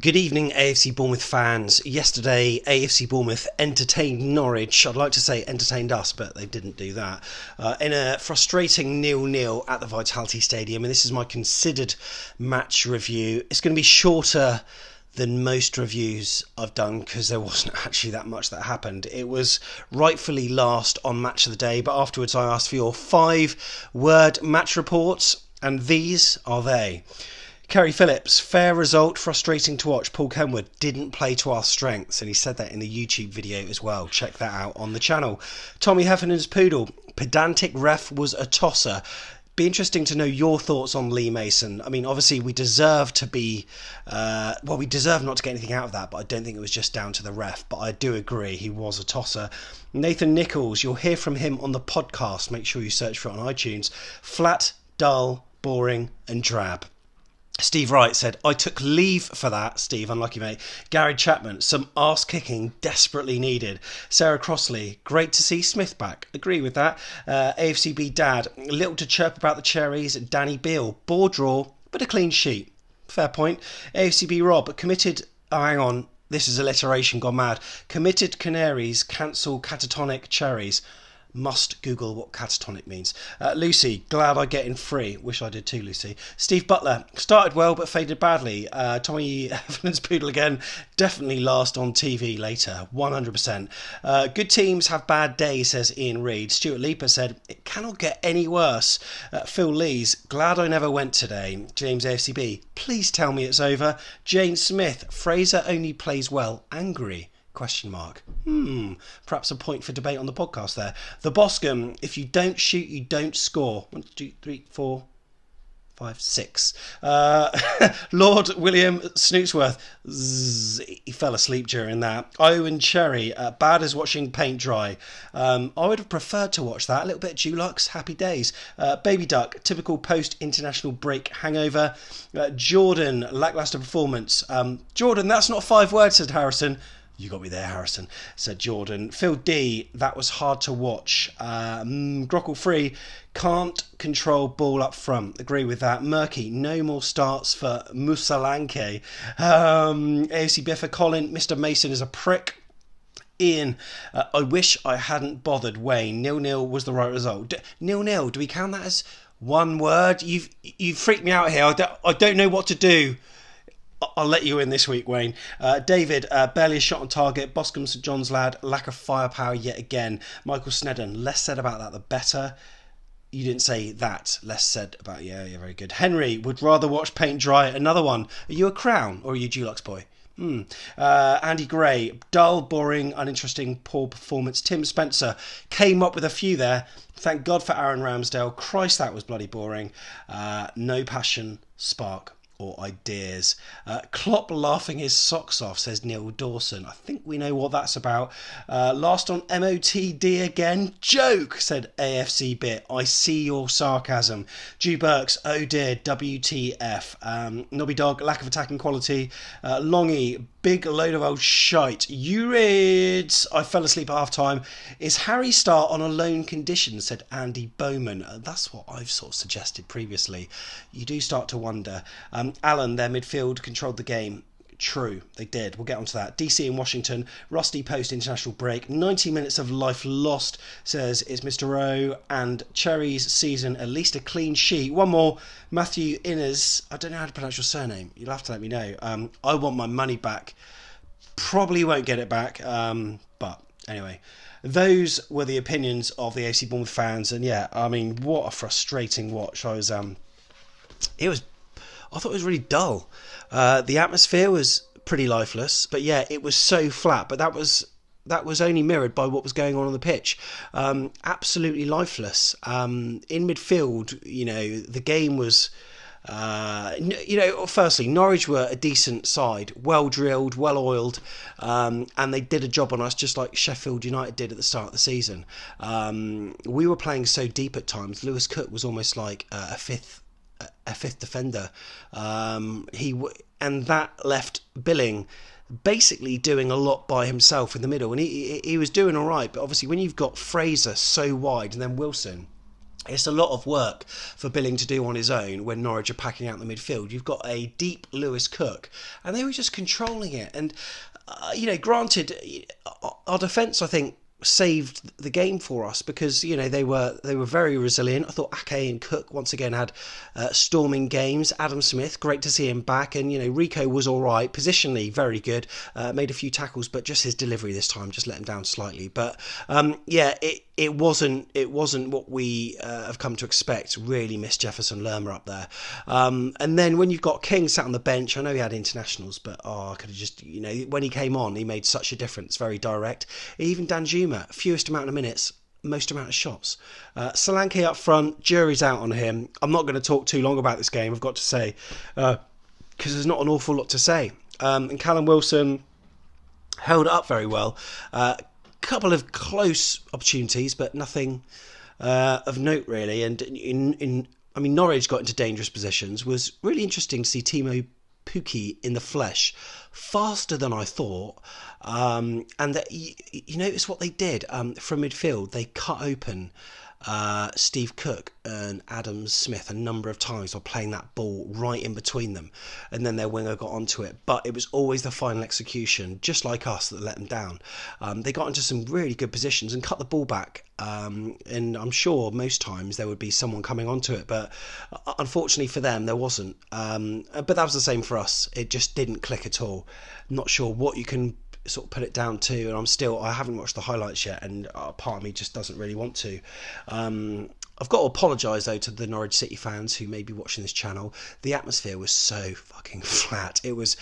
Good evening, AFC Bournemouth fans. Yesterday, AFC Bournemouth entertained Norwich. I'd like to say entertained us, but they didn't do that. In a frustrating 0-0 at the Vitality Stadium, and this is my considered match review. It's going to be shorter than most reviews I've done because there wasn't actually that much that happened. It was rightfully last on Match of the Day, but afterwards I asked for your 5-word match reports, and these are they. Kerry Phillips, fair result, frustrating to watch. Paul Kenwood didn't play to our strengths, and he said that in the YouTube video as well. Check that out on the channel. Tommy Heffernan's Poodle, pedantic ref was a tosser. Be interesting to know your thoughts on Lee Mason. I mean, obviously we deserve to be, we deserve not to get anything out of that, but I don't think it was just down to the ref. But I do agree, he was a tosser. Nathan Nichols, you'll hear from him on the podcast. Make sure you search for it on iTunes. Flat, dull, boring and drab. Steve Wright said, I took leave for that. Steve, unlucky mate. Gary Chapman, some arse kicking desperately needed. Sarah Crossley, great to see Smith back. Agree with that. AFCB Dad, little to chirp about the Cherries. Danny Beale, bore draw, but a clean sheet. Fair point. AFCB Rob, committed... Oh, hang on. This is alliteration gone mad. Committed Canaries, cancel catatonic Cherries. Must Google what catatonic means. Lucy, glad I get in free. Wish I did too, Lucy. Steve Butler, started well but faded badly. Tommy Evans Poodle again, definitely last on TV later, 100%. Good teams have bad days, says Ian Reid. Stuart Leaper said, it cannot get any worse. Phil Lees, glad I never went today. James AFCB, please tell me it's over. Jane Smith, Fraser only plays well, angry. ? Perhaps a point for debate on the podcast there. The Boscombe, if you don't shoot, you don't score. 1, 2, 3, 4, 5, 6. Lord William Snootsworth, he fell asleep during that. Owen Cherry, bad as watching paint dry. I would have preferred to watch that. A little bit of Dulux, happy days. Baby Duck, typical post-international break hangover. Jordan, lacklustre performance. Jordan, that's not 5 words, said Harrison. You got me there, Harrison, said Jordan. Phil D, that was hard to watch. Grockle Free, can't control ball up front. Agree with that. Murky, no more starts for Musalanke. AFC Biffa Colin, Mr. Mason is a prick. Ian, I wish I hadn't bothered Wayne. 0-0 was the right result. 0-0, do we count that as one word? You've freaked me out here. I don't know what to do. I'll let you in this week, Wayne. David, barely a shot on target. Boscombe St John's lad, lack of firepower yet again. Michael Snedden, less said about that the better. You didn't say that. Less said about... Yeah, very good. Henry, would rather watch paint dry. Another one. Are you a Crown or are you a Dulux boy? Andy Gray, dull, boring, uninteresting, poor performance. Tim Spencer came up with a few there. Thank God for Aaron Ramsdale. Christ, that was bloody boring. No passion, spark or ideas. Klopp laughing his socks off, says Neil Dawson. I think we know what that's about. Last on MOTD again. Joke, said AFC Bit. I see your sarcasm. Drew Burks, oh dear, WTF. Nobby Dog, lack of attacking quality. Longy, big load of old shite. Urids, I fell asleep at half time. Is Harry Starr on a loan condition, said Andy Bowman. That's what I've sort of suggested previously. You do start to wonder. Alan, their midfield controlled the game. True, they did. We'll get onto that. DC in Washington, rusty post-international break. 90 minutes of life lost, says it's Mr. O. And Cherries season, at least a clean sheet. One more, Matthew Innes. I don't know how to pronounce your surname. You'll have to let me know. I want my money back. Probably won't get it back. But anyway, those were the opinions of the AFC Bournemouth fans. And yeah, I mean, what a frustrating watch. I thought it was really dull. The atmosphere was pretty lifeless, but yeah, it was so flat. But that was only mirrored by what was going on the pitch. Absolutely lifeless. In midfield, the game was. Firstly, Norwich were a decent side, well drilled, well oiled, and they did a job on us just like Sheffield United did at the start of the season. We were playing so deep at times. Lewis Cook was almost like a fifth defender, and that left Billing basically doing a lot by himself in the middle, and he was doing all right. But obviously, when you've got Fraser so wide and then Wilson It's a lot of work for Billing to do on his own when Norwich are packing out the midfield. You've got a deep Lewis Cook, and they were just controlling it. And granted, our defence, I think, saved the game for us because they were very resilient. I thought Ake and Cook once again had storming games. Adam Smith, great to see him back, and Rico was all right positionally, very good. Made a few tackles, but just his delivery this time just let him down slightly. But it wasn't what we have come to expect. Really missed Jefferson Lerma up there. And then when you've got King sat on the bench, I know he had internationals, but I could have just, when he came on, he made such a difference, very direct. Even Danjuma, fewest amount of minutes, most amount of shots. Solanke up front, jury's out on him. I'm not going to talk too long about this game, I've got to say, because there's not an awful lot to say. And Callum Wilson held it up very well. Couple of close opportunities, but nothing of note really. And Norwich got into dangerous positions. Was really interesting to see Timo Pukki in the flesh, faster than I thought. And that you notice what they did from midfield. They cut open Steve Cook and Adam Smith a number of times while playing that ball right in between them, and then their winger got onto it, but it was always the final execution, just like us, that let them down. They got into some really good positions and cut the ball back, and I'm sure most times there would be someone coming onto it, but unfortunately for them there wasn't. But that was the same for us. It just didn't click at all. Not sure what you can sort of put it down to, and I haven't watched the highlights yet, and part of me just doesn't really want to. I've got to apologise though to the Norwich City fans who may be watching this channel. The atmosphere was so fucking flat. It was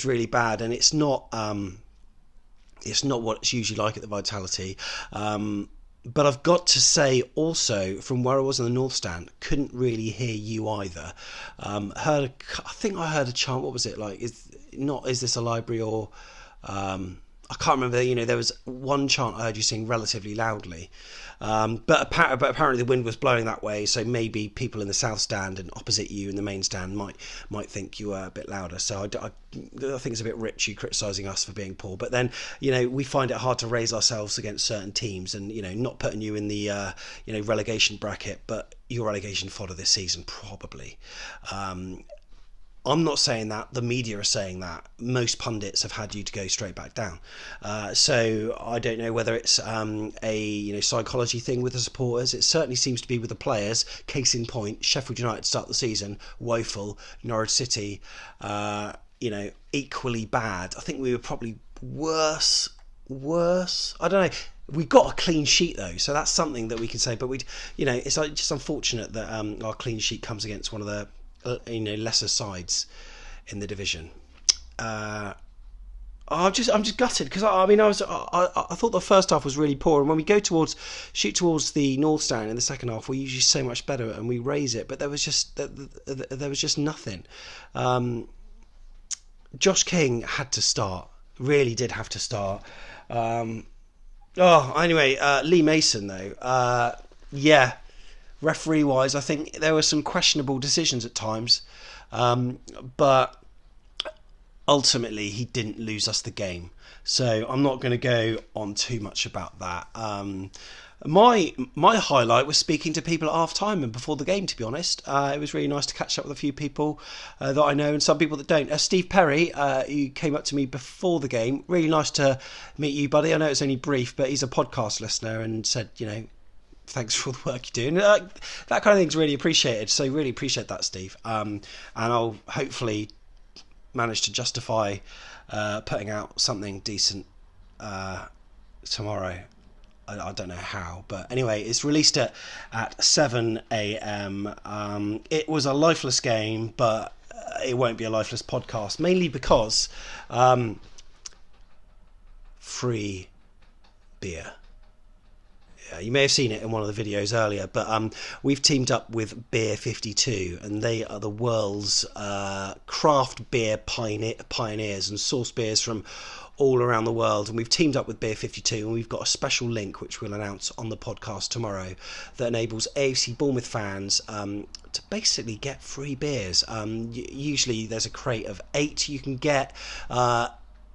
really bad, and it's not what it's usually like at the Vitality. But I've got to say also, from where I was in the North Stand, couldn't really hear you either. I think I heard a chant. What was it like? Is this a library or? I can't remember. There was one chant I heard you sing relatively loudly, but apparently the wind was blowing that way, so maybe people in the south stand and opposite you in the main stand might think you were a bit louder. So I think it's a bit rich you criticising us for being poor, but then we find it hard to raise ourselves against certain teams, and not putting you in the relegation bracket, but your relegation fodder this season probably. I'm not saying that. The media are saying that. Most pundits have had you to go straight back down. So I don't know whether it's a psychology thing with the supporters. It certainly seems to be with the players. Case in point, Sheffield United start the season woeful. Norwich City, equally bad. I think we were probably worse. I don't know. We got a clean sheet though, so that's something that we can say. But it's just unfortunate that our clean sheet comes against one of the lesser sides in the division. I'm just gutted because I thought the first half was really poor, and when we shoot towards the North Stand in the second half, we're usually so much better and we raise it, but there was just nothing. Josh King had to start, really did have to start. Anyway, Lee Mason though, referee wise, I think there were some questionable decisions at times, but ultimately he didn't lose us the game, so I'm not going to go on too much about that. My highlight was speaking to people at half time and before the game, to be honest. It was really nice to catch up with a few people that I know and some people that don't. Steve Perry, who came up to me before the game, really nice to meet you, buddy. I know it's only brief, but he's a podcast listener and said, thanks for all the work you're doing. That kind of thing's really appreciated, so really appreciate that, Steve. And I'll hopefully manage to justify putting out something decent tomorrow. I don't know how, but anyway, it's released at 7 a.m. It was a lifeless game, but it won't be a lifeless podcast, mainly because free beer. You may have seen it in one of the videos earlier, but we've teamed up with Beer 52, and they are the world's craft beer pioneers and source beers from all around the world. And we've teamed up with Beer 52, and we've got a special link which we'll announce on the podcast tomorrow that enables AFC Bournemouth fans to basically get free beers. Usually there's a crate of 8 you can get.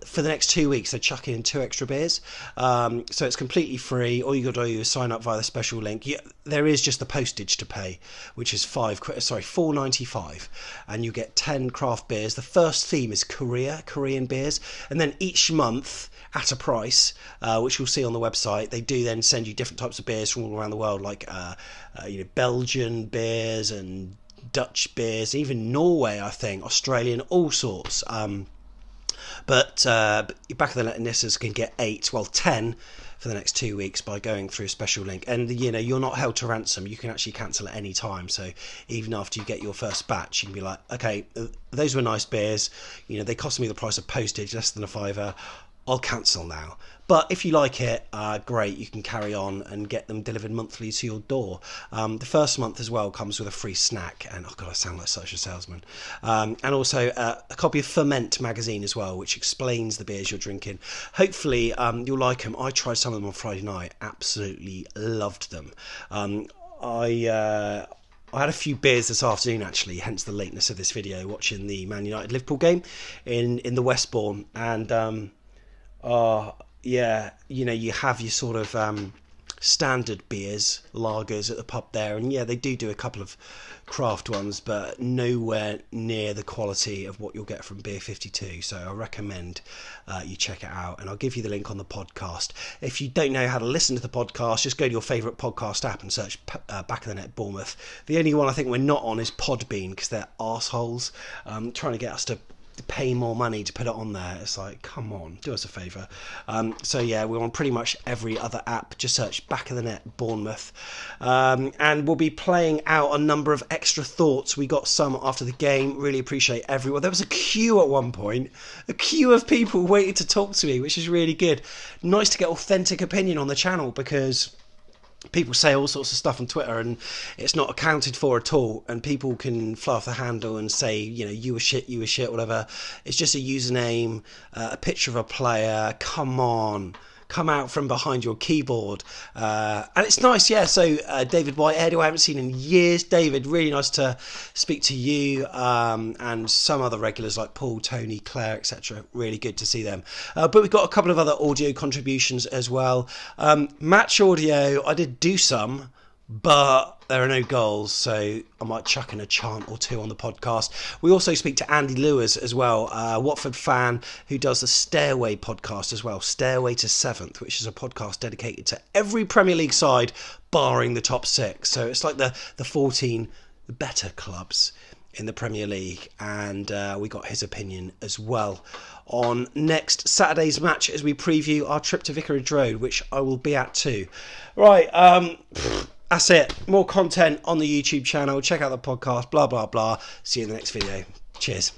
for the next 2 weeks, they're chucking in 2 extra beers. So it's completely free. All you got to do is sign up via the special link. There is just the postage to pay, which is £4.95, and you get 10 craft beers. The first theme is Korean beers, and then each month at a price, which you'll see on the website, they do then send you different types of beers from all around the world, like Belgian beers and Dutch beers, even Norway, I think, Australian, all sorts. But Back of the Net listeners can get 10 for the next 2 weeks by going through a special link. And, you're not held to ransom. You can actually cancel at any time. So even after you get your first batch, you can be like, okay, those were nice beers. They cost me the price of postage, less than £5. I'll cancel now. But if you like it, great, you can carry on and get them delivered monthly to your door. The first month as well comes with a free snack, and oh god, I sound like such a salesman. And also a copy of Ferment magazine as well, which explains the beers you're drinking. Hopefully you'll like them. I tried some of them on Friday night, absolutely loved them. I had a few beers this afternoon, actually, hence the lateness of this video, watching the Man United Liverpool game in the Westbourne, and you have your sort of standard beers, lagers at the pub there, and they do a couple of craft ones, but nowhere near the quality of what you'll get from Beer 52. So I recommend you check it out, and I'll give you the link on the podcast. If you don't know how to listen to the podcast, just go to your favourite podcast app and search Back of the Net Bournemouth. The only one I think we're not on is Podbean, because they're arseholes trying to get us to pay more money to put it on there. It's like, come on, do us a favour. We're on pretty much every other app. Just search Back of the Net Bournemouth, and we'll be playing out a number of extra thoughts. We got some after the game. Really appreciate everyone. There was a queue at one point, a queue of people waiting to talk to me, which is really good. Nice to get authentic opinion on the channel, because people say all sorts of stuff on Twitter and it's not accounted for at all, and people can fly off the handle and say, you were shit, whatever. It's just a username, a picture of a player. Come on, come out from behind your keyboard. And it's nice, so David Whitehead, who I haven't seen in years. David, really nice to speak to you, and some other regulars like Paul, Tony, Claire, etc. Really good to see them. But we've got a couple of other audio contributions as well. Match audio, I did do some, but there are no goals, so I might chuck in a chant or two on the podcast. We also speak to Andy Lewis as well, Watford fan who does the Stairway podcast as well, Stairway to 7th, which is a podcast dedicated to every Premier League side barring the top 6. So it's like the 14 better clubs in the Premier League, and we got his opinion as well on next Saturday's match as we preview our trip to Vicarage Road, which I will be at too. Right, that's it. More content on the YouTube channel. Check out the podcast, blah, blah, blah. See you in the next video. Cheers.